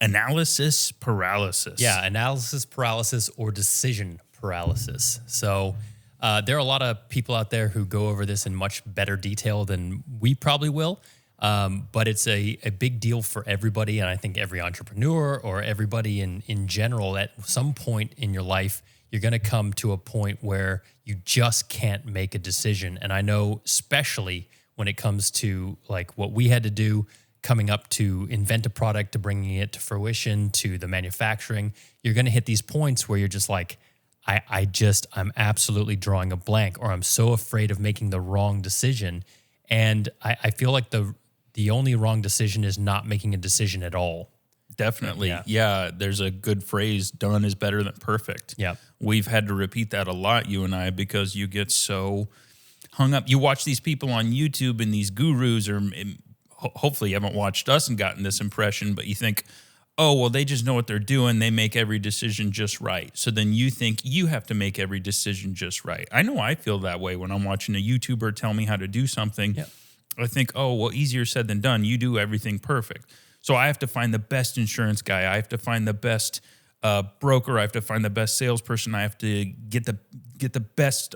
Analysis paralysis. Yeah, analysis paralysis or decision paralysis. So there are a lot of people out there who go over this in much better detail than we probably will. But it's a big deal for everybody. And I think every entrepreneur or everybody in general, at some point in your life, you're going to come to a point where you just can't make a decision. And I know especially when it comes to like what we had to do coming up to invent a product, to bringing it to fruition, to the manufacturing, you're going to hit these points where you're just like, I'm absolutely drawing a blank, or I'm so afraid of making the wrong decision. And I feel like the only wrong decision is not making a decision at all. Definitely. Yeah. There's a good phrase, done is better than perfect. Yeah. We've had to repeat that a lot, you and I, because you get so hung up. You watch these people on YouTube and these gurus, or hopefully you haven't watched us and gotten this impression, but you think, oh, well, they just know what they're doing. They make every decision just right. So then you think you have to make every decision just right. I know I feel that way when I'm watching a YouTuber tell me how to do something. Yep. I think, oh, well, easier said than done. You do everything perfect. So I have to find the best insurance guy. I have to find the best broker. I have to find the best salesperson. I have to get the best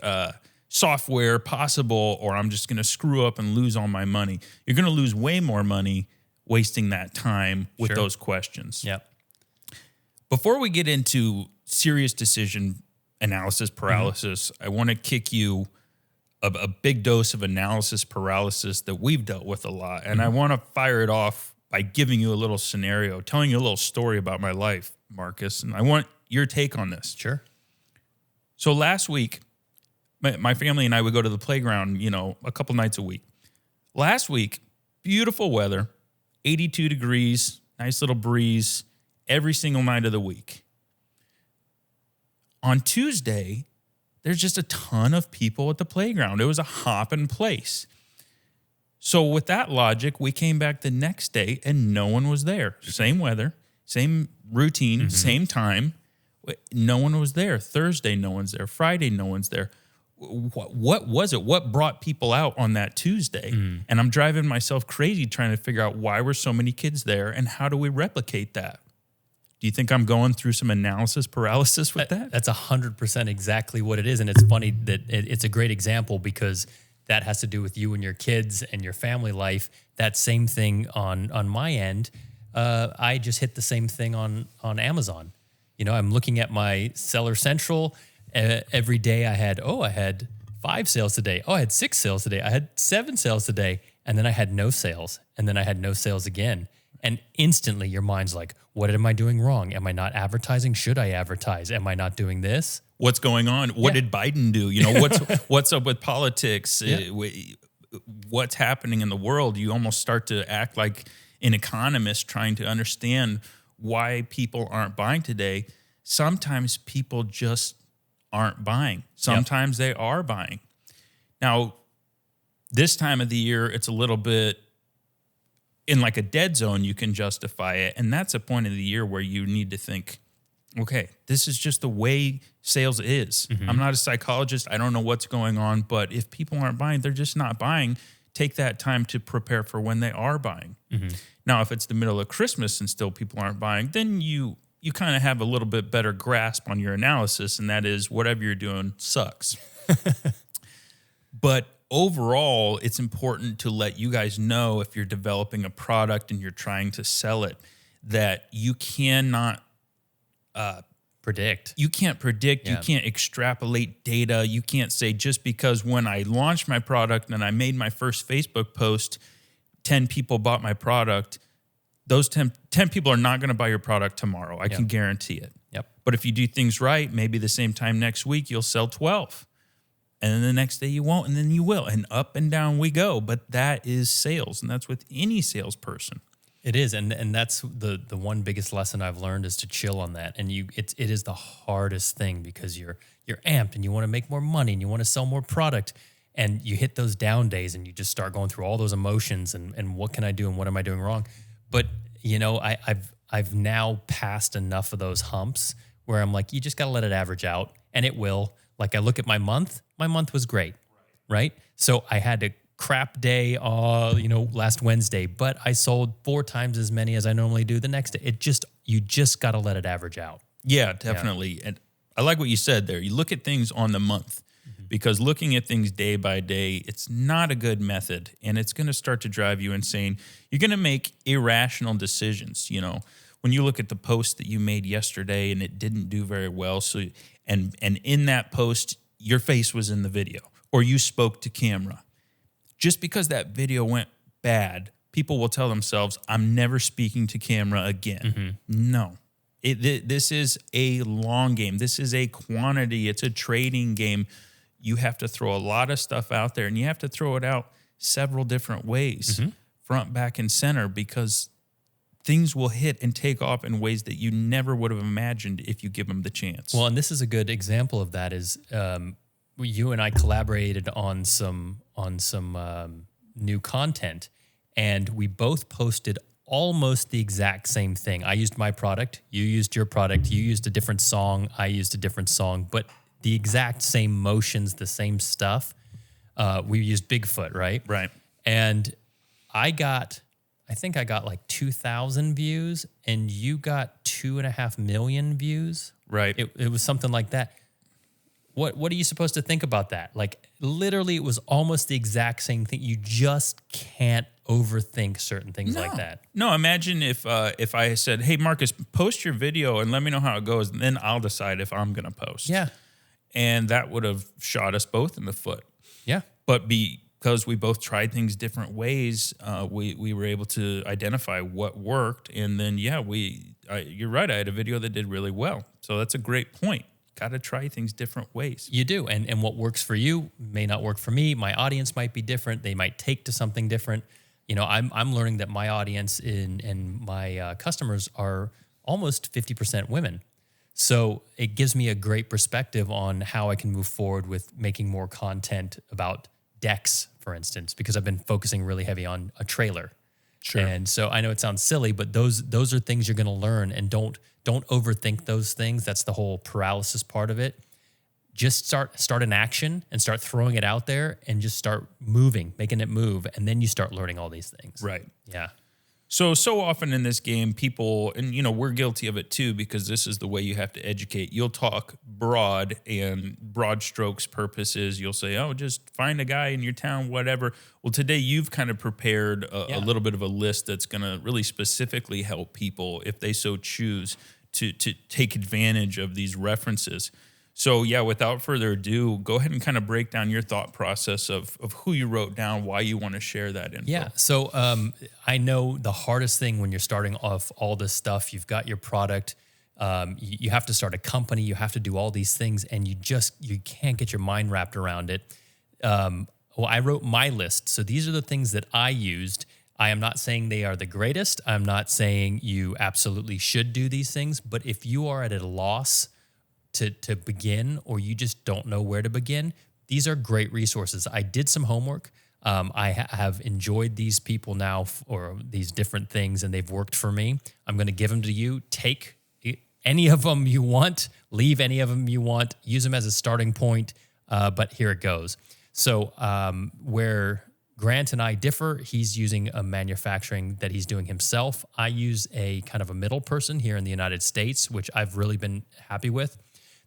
software possible, or I'm just going to screw up and lose all my money. You're going to lose way more money wasting that time with those questions. Yep. Before we get into serious decision analysis paralysis, I want to kick you a big dose of analysis paralysis that we've dealt with a lot. And I want to fire it off by giving you a little scenario, telling you a little story about my life, Marcus. And I want your take on this. Sure. So last week, my family and I would go to the playground, a couple nights a week. Last week, beautiful weather, 82 degrees, nice little breeze, every single night of the week. On Tuesday, there's just a ton of people at the playground. It was a hopping place. So with that logic, we came back the next day and no one was there. Same weather, same routine, same time. No one was there. Thursday, no one's there. Friday, no one's there. What was it? What brought people out on that Tuesday? And I'm driving myself crazy trying to figure out why were so many kids there and how do we replicate that? Do you think I'm going through some analysis paralysis with that? That's 100% exactly what it is. And it's funny that it's a great example because that has to do with you and your kids and your family life. That same thing on my end. I just hit the same thing on Amazon. I'm looking at my Seller Central. Every day I had 5 sales today. I had 6 sales today. I had 7 sales today. And then I had no sales. And then I had no sales again. And instantly your mind's like, what am I doing wrong? Am I not advertising? Should I advertise? Am I not doing this? What's going on? What did Biden do? What's up with politics? What's happening in the world? You almost start to act like an economist trying to understand why people aren't buying today. Sometimes people just aren't buying. Sometimes they are buying. Now, this time of the year, it's a little bit in like a dead zone. You can justify it. And that's a point of the year where you need to think, okay, this is just the way sales is. I'm not a psychologist. I don't know what's going on. But if people aren't buying, they're just not buying. Take that time to prepare for when they are buying. Now, if it's the middle of Christmas and still people aren't buying, then you kind of have a little bit better grasp on your analysis, and that is whatever you're doing sucks. But overall, it's important to let you guys know if you're developing a product and you're trying to sell it, that you cannot predict. You can't predict. You can't extrapolate data. You can't say just because when I launched my product and I made my first Facebook post, 10 people bought my product. Those 10 people are not going to buy your product tomorrow. I can guarantee it. But if you do things right, maybe the same time next week, you'll sell 12. And then the next day you won't, and then you will. And up and down we go. But that is sales, and that's with any salesperson. It is, and that's the one biggest lesson I've learned is to chill on that. And it is the hardest thing because you're amped and you want to make more money and you want to sell more product. And you hit those down days and you just start going through all those emotions and what can I do and what am I doing wrong? But, I've now passed enough of those humps where I'm like, you just got to let it average out, and it will. Like I look at my month was great, right? So I had to crap day, last Wednesday, but I sold 4 times as many as I normally do the next day. You just got to let it average out. Yeah, definitely. And I like what you said there. You look at things on the month, because looking at things day by day, it's not a good method, and it's going to start to drive you insane. You're going to make irrational decisions. When you look at the post that you made yesterday and it didn't do very well, and in that post, your face was in the video or you spoke to camera. Just because that video went bad, people will tell themselves, I'm never speaking to camera again. No. This is a long game. This is a quantity. It's a trading game. You have to throw a lot of stuff out there, and you have to throw it out several different ways, front, back, and center, because things will hit and take off in ways that you never would have imagined if you give them the chance. Well, and this is a good example of that is you and I collaborated on some new content, and we both posted almost the exact same thing. I used my product, you used your product, you used a different song, I used a different song, but the exact same motions, the same stuff. We used Bigfoot, right? Right. And I think I got like 2,000 views, and you got 2.5 million views. Right. It was something like that. What are you supposed to think about that? Like, literally, it was almost the exact same thing. You just can't overthink certain things like that. No, imagine if I said, hey, Marcus, post your video and let me know how it goes, and then I'll decide if I'm going to post. Yeah. And that would have shot us both in the foot. Yeah. But because we both tried things different ways, we were able to identify what worked. And then, you're right, I had a video that did really well. So that's a great point. Got to try things different ways. You do. And what works for you may not work for me. My audience might be different. They might take to something different. I'm learning that my audience and my customers are almost 50% women. So it gives me a great perspective on how I can move forward with making more content about decks, for instance, because I've been focusing really heavy on a trailer. Sure. And so I know it sounds silly, but those are things you're going to learn, and don't overthink those things. That's the whole paralysis part of it. Just start an action and start throwing it out there and just start moving, making it move. And then you start learning all these things. Right. Yeah. So often in this game, people, and we're guilty of it too, because this is the way you have to educate. You'll talk broad strokes purposes. You'll say, oh, just find a guy in your town, whatever. Well, today you've kind of prepared a little bit of a list that's going to really specifically help people, if they so choose, to take advantage of these references. So without further ado, go ahead and kind of break down your thought process of who you wrote down, why you want to share that info. Yeah. So I know the hardest thing when you're starting off all this stuff, you've got your product, you have to start a company, you have to do all these things, and you can't get your mind wrapped around it. I wrote my list. So these are the things that I used. I am not saying they are the greatest. I'm not saying you absolutely should do these things, but if you are at a loss to begin, or you just don't know where to begin, these are great resources. I did some homework. I have enjoyed these people now, or these different things, and they've worked for me. I'm going to give them to you. Take any of them you want, leave any of them you want, use them as a starting point, but here it goes. So where Grant and I differ, he's using a manufacturing that he's doing himself. I use a kind of a middle person here in the United States, which I've really been happy with.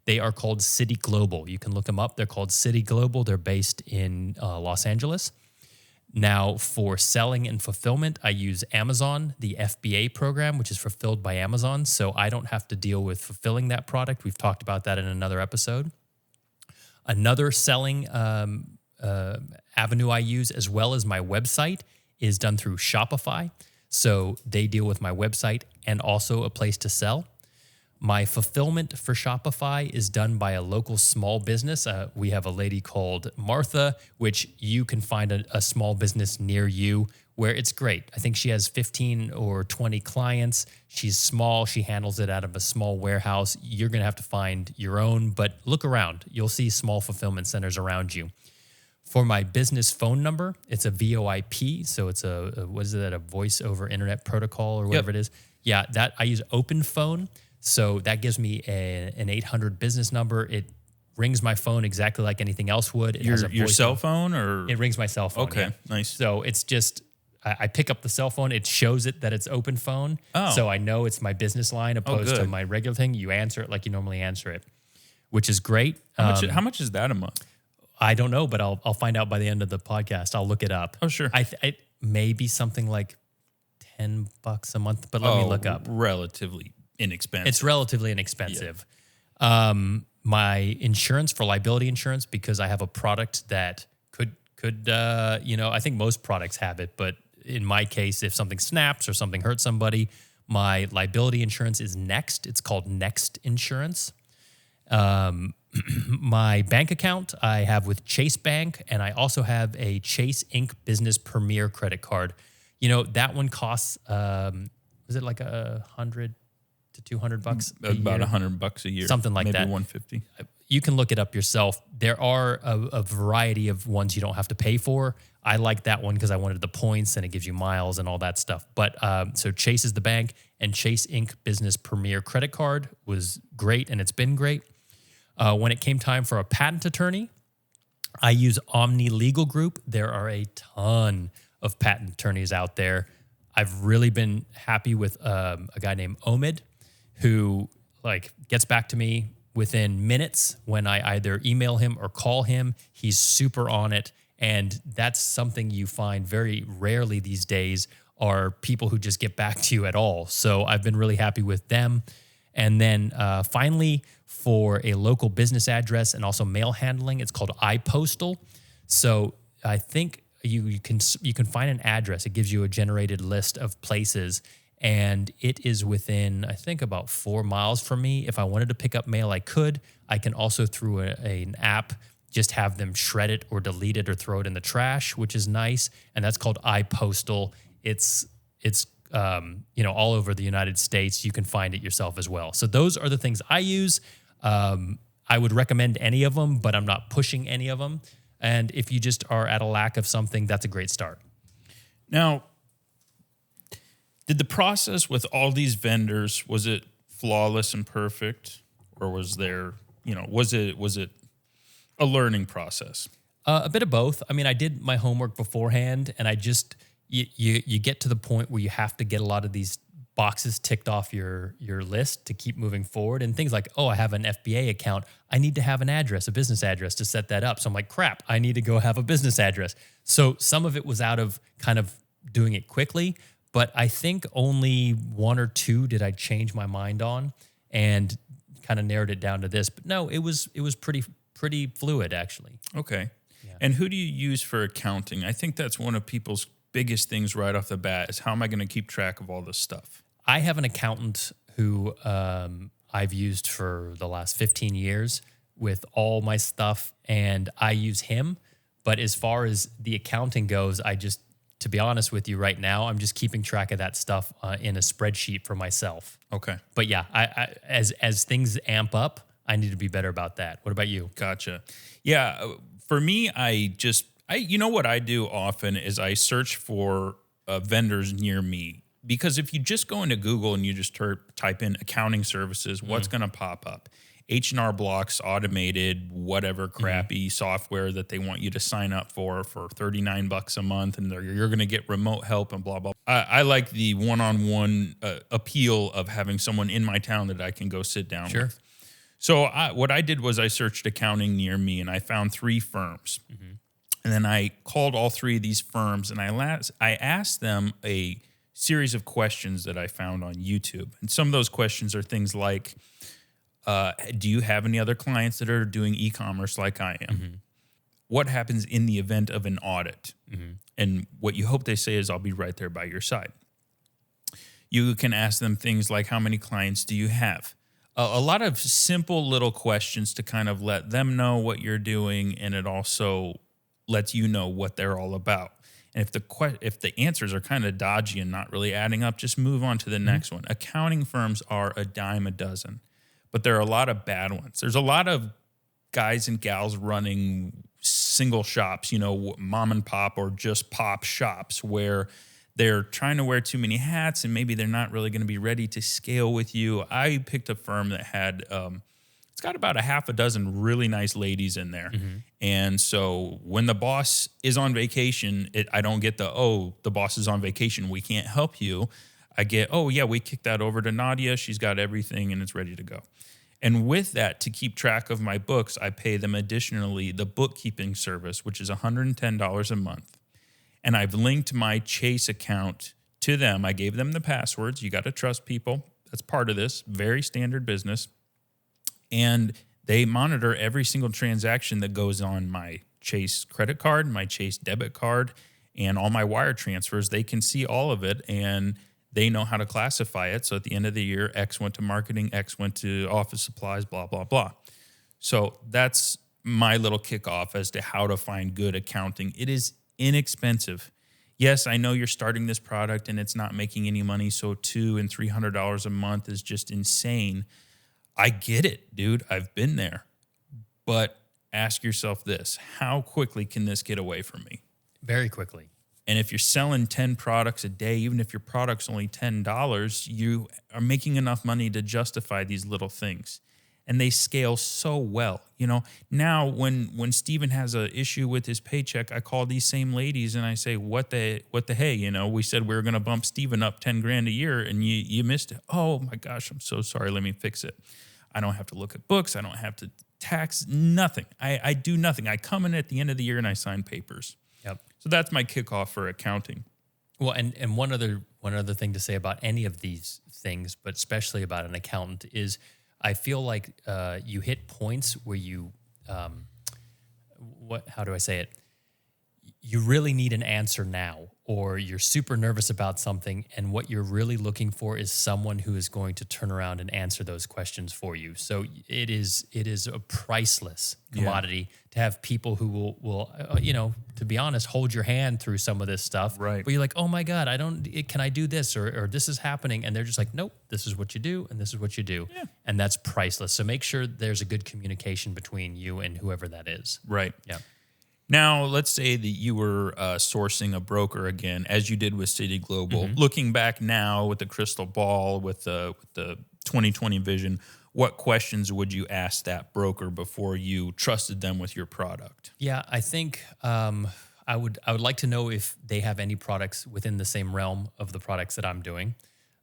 They are called City Global. You can look them up. They're called City Global. They're based in Los Angeles. Now, for selling and fulfillment, I use Amazon, the FBA program, which is fulfilled by Amazon. So I don't have to deal with fulfilling that product. We've talked about that in another episode. Another selling avenue I use, as well as my website, is done through Shopify. So they deal with my website and also a place to sell. My fulfillment for Shopify is done by a local small business. We have a lady called Martha, which you can find a small business near you where it's great. I think she has 15 or 20 clients. She's small. She handles it out of a small warehouse. You're going to have to find your own, but look around. You'll see small fulfillment centers around you. For my business phone number, it's a VoIP. So it's a voice over internet protocol or whatever it is. Yeah, that I use Open Phone. So that gives me an 800 business number. It rings my phone exactly like anything else would. It has a Your voice cell phone, or It rings my cell phone. okay, Yeah. nice. So it's just I pick up the cell phone. It shows it that it's open phone. Oh. So I know it's my business line opposed to good. my regular thing. You answer it like you normally answer it, which is great. How much is that a month? I don't know, but I'll find out by the end of the podcast. I'll look it up. Oh, sure. It may be something like $10 a month, but let me look up. Relatively inexpensive. It's relatively inexpensive. My insurance for liability insurance, because I have a product that could I think most products have it, but in my case, if something snaps or something hurts somebody, my liability insurance is Next. It's called Next Insurance. My bank account I have with Chase Bank, and I also have a Chase Inc. Business Premier credit card. That one costs, is it like $100 to $200 about $100 a year, something like maybe that. $150. You can look it up yourself. There are a variety of ones you don't have to pay for. I like that one because I wanted the points and it gives you miles and all that stuff. But so Chase is the bank, and Chase Inc. Business Premier credit card was great, and it's been great. When it came time for a patent attorney, I use Omni Legal Group. There are a ton of patent attorneys out there. I've really been happy with a guy named Omid, who gets back to me within minutes when I either email him or call him. He's super on it, and that's something you find very rarely these days are people who just get back to you at all. So I've been really happy with them. And then finally, for a local business address and also mail handling, it's called iPostal. So I think you can find an address. It gives you a generated list of places, and it is within, I think, about 4 miles from me. If I wanted to pick up mail, I could. I can also, through an app, just have them shred it or delete it or throw it in the trash, which is nice. And that's called iPostal. It's all over the United States. You can find it yourself as well. So those are the things I use. I would recommend any of them, but I'm not pushing any of them. And if you just are at a lack of something, that's a great start. Now, did the process with all these vendors, was it flawless and perfect, or was there, was it a learning process? A bit of both. I mean, I did my homework beforehand, and I just you get to the point where you have to get a lot of these boxes ticked off your list to keep moving forward, and things like, I have an FBA account. I need to have an address, a business address to set that up. So I'm like, crap, I need to go have a business address. So some of it was out of kind of doing it quickly, but I think only 1 or 2 did I change my mind on and kind of narrowed it down to this. But no, it was pretty fluid, actually. Okay. Yeah. And who do you use for accounting? I think that's one of people's biggest things right off the bat is, how am I going to keep track of all this stuff? I have an accountant who I've used for the last 15 years with all my stuff, and I use him. But as far as the accounting goes, to be honest with you right now, I'm just keeping track of that stuff in a spreadsheet for myself. Okay. But yeah, I as things amp up, I need to be better about that. What about you? Gotcha. Yeah, for me, what I do often is I search for vendors near me, because if you just go into Google and you just type in accounting services, what's going to pop up? H&R Block's automated whatever crappy software that they want you to sign up for $39 a month, and you're going to get remote help and blah, blah. I like the one-on-one appeal of having someone in my town that I can go sit down with. So what I did was I searched accounting near me, and I found 3 firms. Mm-hmm. And then I called all 3 of these firms, and I asked them a series of questions that I found on YouTube. And some of those questions are things like, do you have any other clients that are doing e-commerce like I am? Mm-hmm. What happens in the event of an audit? Mm-hmm. And what you hope they say is, I'll be right there by your side. You can ask them things like, how many clients do you have? A lot of simple little questions to kind of let them know what you're doing, and it also lets you know what they're all about. And if the answers are kind of dodgy and not really adding up, just move on to the next one. Accounting firms are a dime a dozen, but there are a lot of bad ones. There's a lot of guys and gals running single shops, mom and pop or just pop shops, where they're trying to wear too many hats, and maybe they're not really going to be ready to scale with you. I picked a firm that had it's got about a half a dozen really nice ladies in there. And so when the boss is on vacation, I don't get the boss is on vacation, we can't help you. I get, oh yeah, we kicked that over to Nadia. She's got everything and it's ready to go. And with that, to keep track of my books, I pay them additionally the bookkeeping service, which is $110 a month. And I've linked my Chase account to them. I gave them the passwords. You got to trust people. That's part of this. Very standard business. And they monitor every single transaction that goes on my Chase credit card, my Chase debit card, and all my wire transfers. They can see all of it, and they know how to classify it. So at the end of the year, X went to marketing, X went to office supplies, blah, blah, blah. So that's my little kickoff as to how to find good accounting. It is inexpensive. Yes, I know you're starting this product and it's not making any money, so $200 and $300 a month is just insane. I get it, dude. I've been there. But ask yourself this, how quickly can this get away from me? Very quickly. And if you're selling 10 products a day, even if your product's only $10, you are making enough money to justify these little things. And they scale so well. Now when Steven has an issue with his paycheck, I call these same ladies and I say, what the hey, we said we were going to bump Steven up 10 grand a year and you missed it. Oh my gosh, I'm so sorry. Let me fix it. I don't have to look at books. I don't have to tax, nothing. I do nothing. I come in at the end of the year and I sign papers. Yep. So that's my kickoff for accounting. Well, and one other thing to say about any of these things, but especially about an accountant, is I feel like you hit points where you, how do I say it? You really need an answer now, or you're super nervous about something, and what you're really looking for is someone who is going to turn around and answer those questions for you. So it is a priceless commodity to have people who will to be honest, hold your hand through some of this stuff. Right. But you're like, oh my God, can I do this? Or this is happening. And they're just like, nope, this is what you do. And this is what you do. Yeah. And that's priceless. So make sure there's a good communication between you and whoever that is. Right. Yeah. Now, let's say that you were sourcing a broker again, as you did with City Global. Looking back now with the crystal ball, with the 2020 vision, what questions would you ask that broker before you trusted them with your product? Yeah, I think I would like to know if they have any products within the same realm of the products that I'm doing.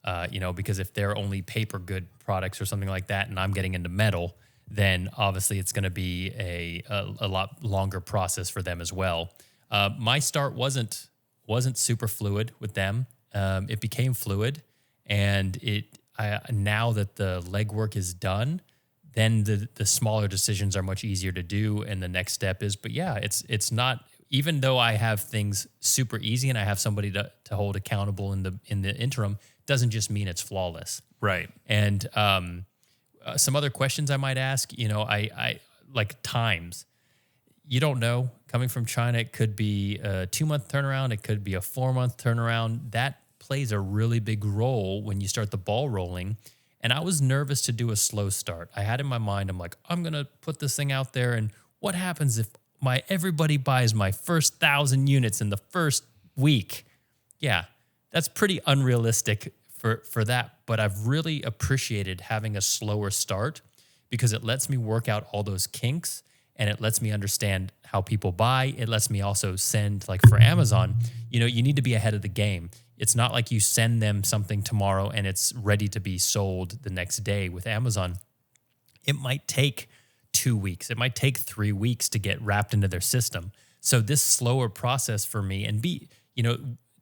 Because if they're only paper good products or something like that, and I'm getting into metal, then obviously it's going to be a lot longer process for them as well. My start wasn't super fluid with them. It became fluid, and now that the legwork is done, then the smaller decisions are much easier to do, and the next step is. But yeah, it's not. Even though I have things super easy and I have somebody to hold accountable in the interim, doesn't just mean it's flawless. Right. And some other questions I might ask, I like times. You don't know. Coming from China, it could be a 2-month turnaround. It could be a 4-month turnaround. That plays a really big role when you start the ball rolling. And I was nervous to do a slow start. I had in my mind, I'm like, I'm going to put this thing out there. And what happens if everybody buys my first 1,000 units in the first week? Yeah, that's pretty unrealistic for that, but I've really appreciated having a slower start because it lets me work out all those kinks and it lets me understand how people buy. It lets me also send, like for Amazon, you need to be ahead of the game. It's not like you send them something tomorrow and it's ready to be sold the next day. With Amazon, it might take 2 weeks. It might take 3 weeks to get wrapped into their system. So this slower process for me, and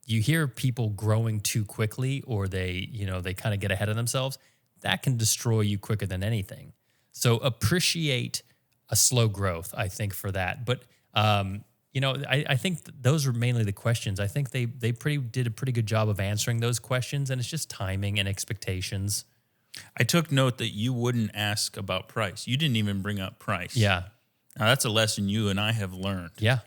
you hear people growing too quickly, or they kind of get ahead of themselves. That can destroy you quicker than anything. So appreciate a slow growth, I think, for that. But I think those are mainly the questions. I think they did a pretty good job of answering those questions, and it's just timing and expectations. I took note that you wouldn't ask about price. You didn't even bring up price. Yeah. Now that's a lesson you and I have learned. Yeah.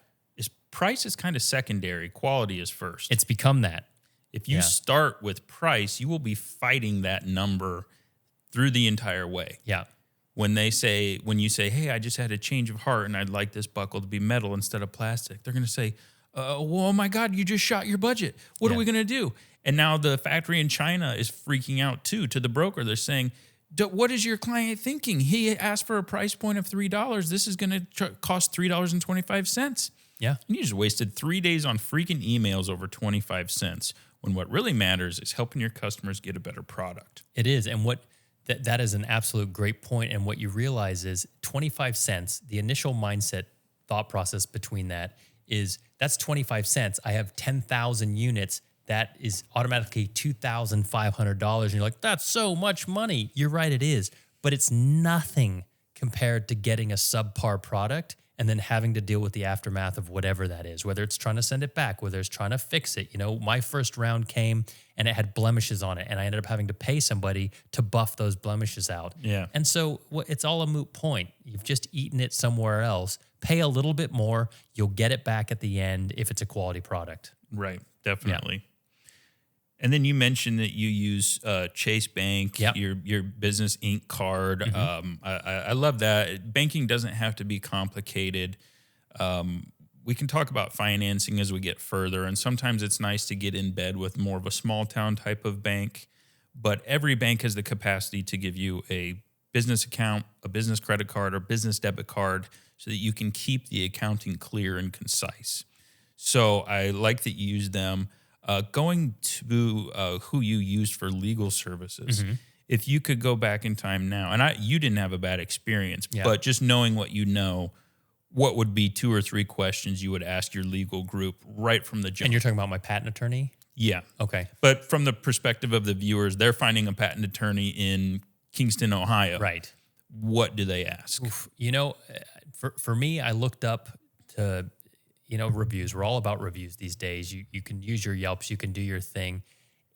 Price is kind of secondary. Quality is first. It's become that. If you start with price, you will be fighting that number through the entire way. Yeah. When you say, hey, I just had a change of heart and I'd like this buckle to be metal instead of plastic, they're going to say, oh my God, you just shot your budget. What are we going to do? And now the factory in China is freaking out too. To the broker, they're saying, what is your client thinking? He asked for a price point of $3. This is going to cost $3.25. Yeah. And you just wasted 3 days on freaking emails over 25 cents when what really matters is helping your customers get a better product. It is. And that is an absolute great point. And what you realize is 25 cents, the initial mindset thought process between that is that's 25 cents. I have 10,000 units. That is automatically $2,500. And you're like, that's so much money. You're right, it is. But it's nothing compared to getting a subpar product and then having to deal with the aftermath of whatever that is, whether it's trying to send it back, whether it's trying to fix it. You know, my first round came and it had blemishes on it, and I ended up having to pay somebody to buff those blemishes out. Yeah. And so it's all a moot point. You've just eaten it somewhere else. Pay a little bit more. You'll get it back at the end if it's a quality product. Right. Definitely. Yeah. And then you mentioned that you use Chase Bank, your Business Inc. card. Mm-hmm. I love that. Banking doesn't have to be complicated. We can talk about financing as we get further, and sometimes it's nice to get in bed with more of a small town type of bank. But every bank has the capacity to give you a business account, a business credit card, or business debit card so that you can keep the accounting clear and concise. So I like that you use them. Going to who you used for legal services, if you could go back in time now, and you didn't have a bad experience, but just knowing what you know, what would be 2 or 3 questions you would ask your legal group right from the jump? And you're talking about my patent attorney? Yeah. Okay. But from the perspective of the viewers, they're finding a patent attorney in Kingston, Ohio. Right. What do they ask? Oof. You know, for me, I looked up to... reviews. We're all about reviews these days. You can use your Yelps. You can do your thing.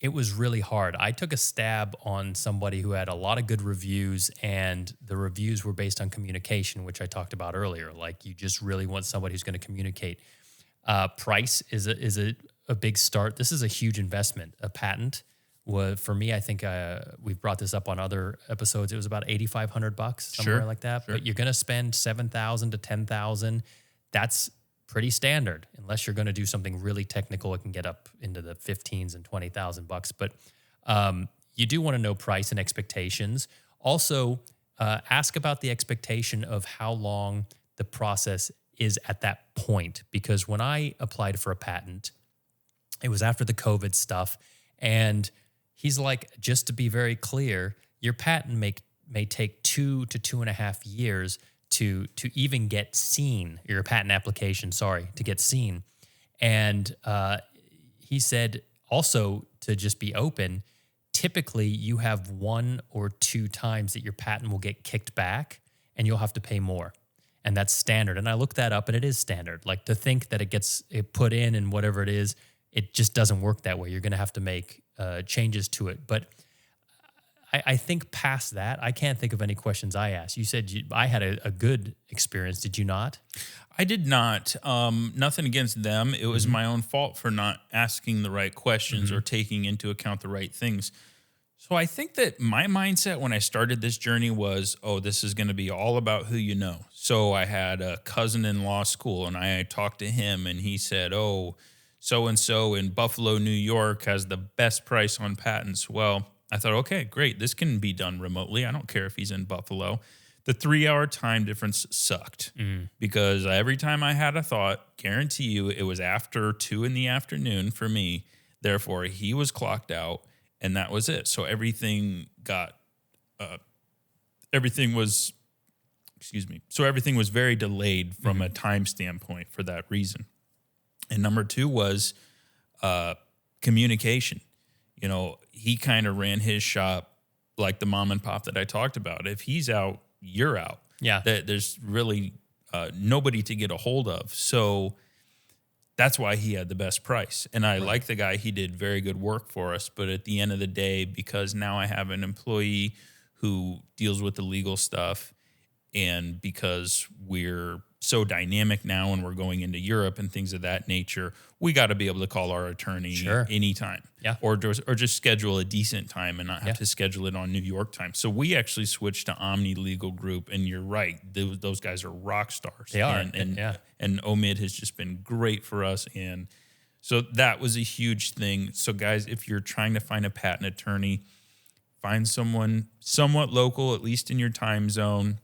It was really hard. I took a stab on somebody who had a lot of good reviews, and the reviews were based on communication, which I talked about earlier. Like, you just really want somebody who's going to communicate. Price is a big start. This is a huge investment. A patent for me, I think we've brought this up on other episodes. It was about $8,500, somewhere like that. Sure. But you're going to spend $7,000 to $10,000. That's pretty standard. Unless you're going to do something really technical, it can get up into the 15s and $20,000. But you do want to know price and expectations. Also, ask about the expectation of how long the process is at that point. Because when I applied for a patent, it was after the COVID stuff, and he's like, just to be very clear, your patent may take 2 to 2.5 years to even get seen, your patent application, to get seen. And he said also, to just be open, typically you have 1 or 2 times that your patent will get kicked back and you'll have to pay more. And that's standard. And I looked that up, and it is standard. Like, to think that it gets put in and whatever it is, it just doesn't work that way. You're going to have to make changes to it. But I think past that, I can't think of any questions I asked. You said I had a good experience. Did you not? I did not. Nothing against them. It was my own fault for not asking the right questions or taking into account the right things. So I think that my mindset when I started this journey was, this is going to be all about who you know. So I had a cousin in law school, and I talked to him, and he said, so-and-so in Buffalo, New York has the best price on patents. Well, I thought, okay, great. This can be done remotely. I don't care if he's in Buffalo. The 3-hour time difference sucked because every time I had a thought, guarantee you it was after 2 p.m. for me. Therefore, he was clocked out, and that was it. So everything was very delayed from a time standpoint for that reason. And number 2 was communication. You know, he kind of ran his shop like the mom and pop that I talked about. If he's out, you're out. Yeah. There's really nobody to get a hold of. So that's why he had the best price. And I like the guy. He did very good work for us. But at the end of the day, because now I have an employee who deals with the legal stuff, and because we're so dynamic now and we're going into Europe and things of that nature, we got to be able to call our attorney anytime. Yeah. Or just schedule a decent time and not have to schedule it on New York time. So we actually switched to Omni Legal Group, and you're right. Those guys are rock stars. They are. And Omid has just been great for us. And so that was a huge thing. So guys, if you're trying to find a patent attorney, Find someone somewhat local, at least in your time zone.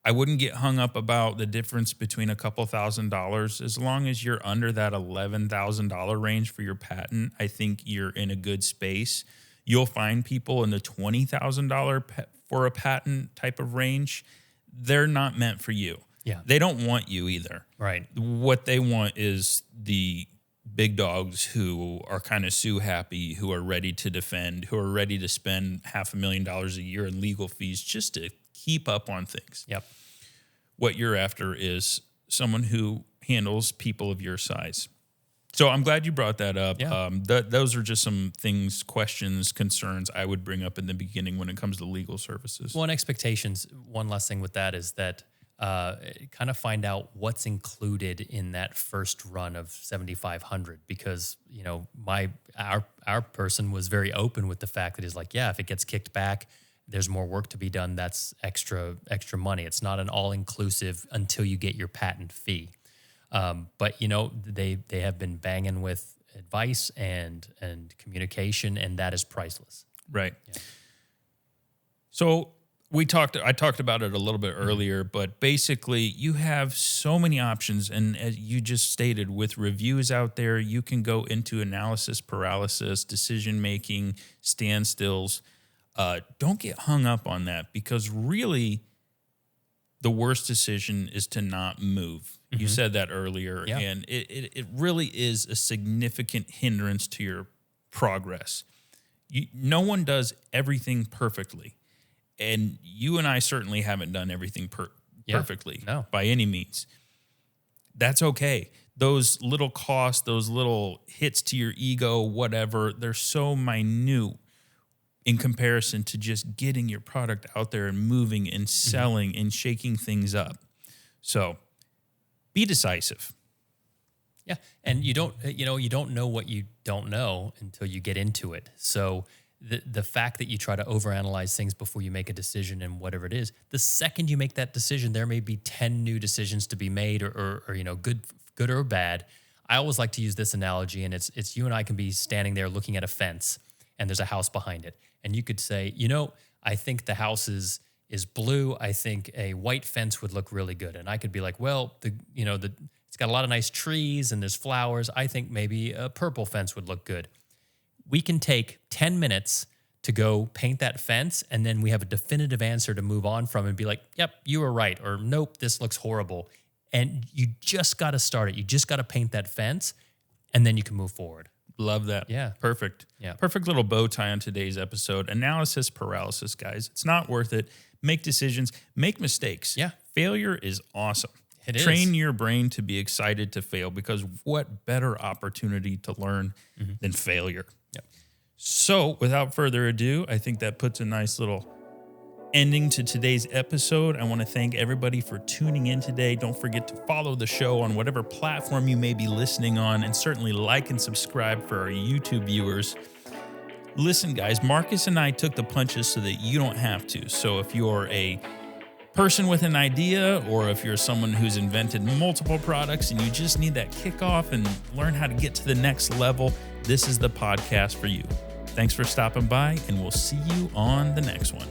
I wouldn't get hung up about the difference between a couple $1,000s. As long as you're under that $11,000 range for your patent, I think you're in a good space. You'll find people in the $20,000 for a patent type of range. They're not meant for you. Yeah. They don't want you either. Right. What they want is the big dogs who are kind of sue happy, who are ready to defend, who are ready to spend $500,000 a year in legal fees just to keep up on things. Yep. What you're after is someone who handles people of your size. So I'm glad you brought that up. Yeah. Those are just some things, questions, concerns I would bring up in the beginning when it comes to legal services. Well, and expectations, one last thing with that is that kind of find out what's included in that first run of 7,500, because, you know, our person was very open with the fact that he's like, yeah, if it gets kicked back, there's more work to be done. That's extra money. It's not an all-inclusive until you get your patent fee. But, you know, they have been banging with advice and communication, and that is priceless. Right. Yeah. So I talked about it a little bit earlier, but basically you have so many options. And as you just stated, with reviews out there, you can go into analysis paralysis, decision-making, standstills. Don't get hung up on that, because really the worst decision is to not move. Mm-hmm. You said that earlier, yeah. And it really is a significant hindrance to your progress. No one does everything perfectly. And you and I certainly haven't done everything perfectly by any means. That's okay. Those little costs, those little hits to your ego, whatever, they're so minute in comparison to just getting your product out there and moving and selling and shaking things up. So be decisive. Yeah. And you don't know what you don't know until you get into it. So the fact that you try to overanalyze things before you make a decision and whatever it is, the second you make that decision, there may be 10 new decisions to be made or you know, good or bad. I always like to use this analogy, and it's you and I can be standing there looking at a fence, and there's a house behind it. And you could say, you know, I think the house is blue. I think a white fence would look really good. And I could be like, well, it's got a lot of nice trees and there's flowers. I think maybe a purple fence would look good. We can take 10 minutes to go paint that fence, and then we have a definitive answer to move on from and be like, yep, you were right, or nope, this looks horrible. And you just got to start it. You just got to paint that fence, and then you can move forward. Love that. Yeah. Perfect. Yeah. Perfect little bow tie on today's episode. Analysis paralysis, guys. It's not worth it. Make decisions. Make mistakes. Yeah. Failure is awesome. Train your brain to be excited to fail, because what better opportunity to learn than failure? Yep. So without further ado, I think that puts a nice little ending to today's episode. I want to thank everybody for tuning in today. Don't forget to follow the show on whatever platform you may be listening on, and certainly like and subscribe for our YouTube viewers. Listen, guys, Marcus and I took the punches so that you don't have to. So if you're a person with an idea, or if you're someone who's invented multiple products and you just need that kickoff and learn how to get to the next level, this is the podcast for you. Thanks for stopping by, and we'll see you on the next one.